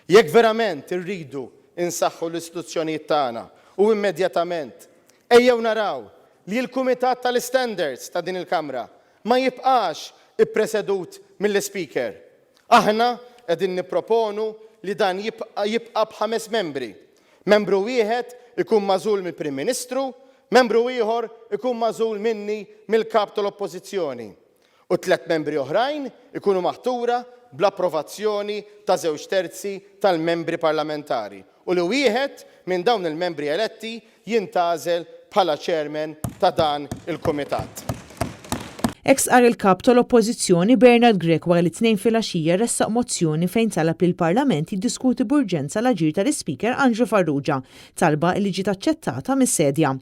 Jekk verament irridu insaħħu l-istituzzjonijiet tagħna u immedjatament ejjew naraw li l-Kumitat tal-Standards ta' din il-Kamra ma jibqax ippresedut mill-Speaker. Aħna qegħdin nipproponu li dan jibqa' b'5 membri. Membru wieħed ikun magħżul mill-Prim Ministru, membru ieħor ikun magħżul minni mill-kap tal-Oppożizzjoni. U 3 membri oħrajn ikunu maħtura bl-approvazzjoni ta' 2/3 tal-membri parlamentari. U li wieħed minn dawn il-membri eletti jintgħażel bħala chairman ta' dan il-Kumitat. Ex-qar il-kap tal-Oppożizzjoni Bernard Grech wara li tnejn filgħaxija ressaq mozzjoni fejn talab li l-Parlament jiddiskuti b'urġenza l-aġir tal-Ispeaker Andrew Farrugia, talba li ġiet aċċettata mis-sedja.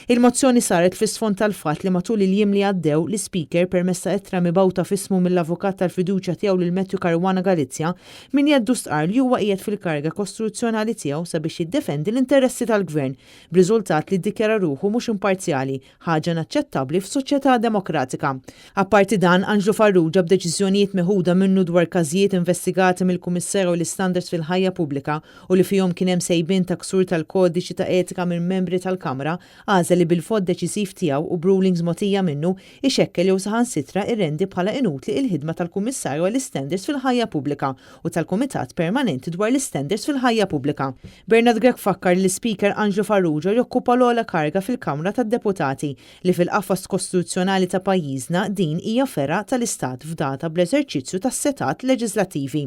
Il-mozzjoni saret fis-sfond tal-fatt li matul il-jiem li għaddew l-Speaker permezz ta' ittra mibgħuta f'ismu mill-avukat tal-fiduċja tiegħu lil Matthew Caruana Galizja min jeddu stqar li huwa qiegħed fil-karga kostituzzjonali tiegħu sabiex jiddefendi l-interessi tal-Gvern, b'riżultat li ddikjara ruħu mhux imparzjali, ħaġa inaċċettabbli f'soċjetà demokratika. Apparti dan, Andrew Farrugia b'deċiżjonijiet meħuda minnu dwar każijiet investigati mill-Kummissarju l-Standards fil-ħajja pubblika u li fihom kien hemm sejbien ta' ksur tal-kodiċi ta' etika minn membri tal-Kamra, għażel li bil-fod deċisiv tiegħu u rulings mogħtija minnu ixekkel jew saħansitra irrendi bħala inutli il-ħidma tal-Kummissarju għall-Standards fil-ħajja pubblika u tal-Kumitat Permanenti dwar l-Standards fil-ħajja pubblika. Bernard Grech fakkar li l-Speaker Andrew Farrugia jokkupa l-ogħla karga fil-Kamra tad-Deputati li fil-qafas kostituzzjonali ta' pajjiżna din hija fera tal-Istat f'data bl-eżerċizzju tas-setat leġislattivi.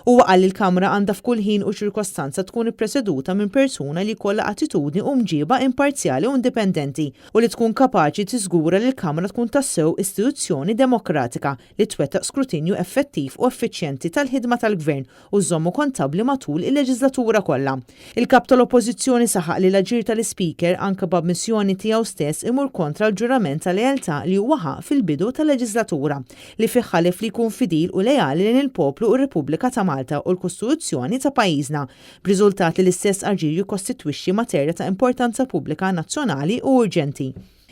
Huwa qal li l-Kamra għandha f'kull ħin u ċirkostanza tkun ippreseduta minn persuna li jkollha attitudni u mġiba imparzjali u indipendenti u li tkun kapaċi tiżgura li l-Kamra tkun tassew istituzzjoni demokratika li twettaq skrutinju effettiv u effiċjenti tal-ħidma tal-Gvern u żommu kontabbli matul il-leġislatura kollha. Il-kap tal-Oppożizzjoni saħaq li l-aġir tal-Speaker anke b'ammissjoni tiegħu stess imur kontra l-ġurament tal-lealtà li huwa fil-bidu tal-leġislatura li fih ħalef li jkun fidil u lejali lejn il-poplu u r-Repubblika ta' Malta u l-Kostituzzjoni ta' pajjiżna, b'riżultat li l-istess aġir jikkostitwixxi materja ta' importanza pubblika nazzjonali u urġenti.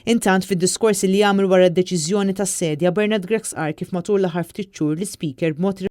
Intant fid-diskorsi li jagħmel wara d-deċiżjoni tas-sedja Bernard Grech qar kif matul l-aħħar ftit xhur l-Speaker b'mod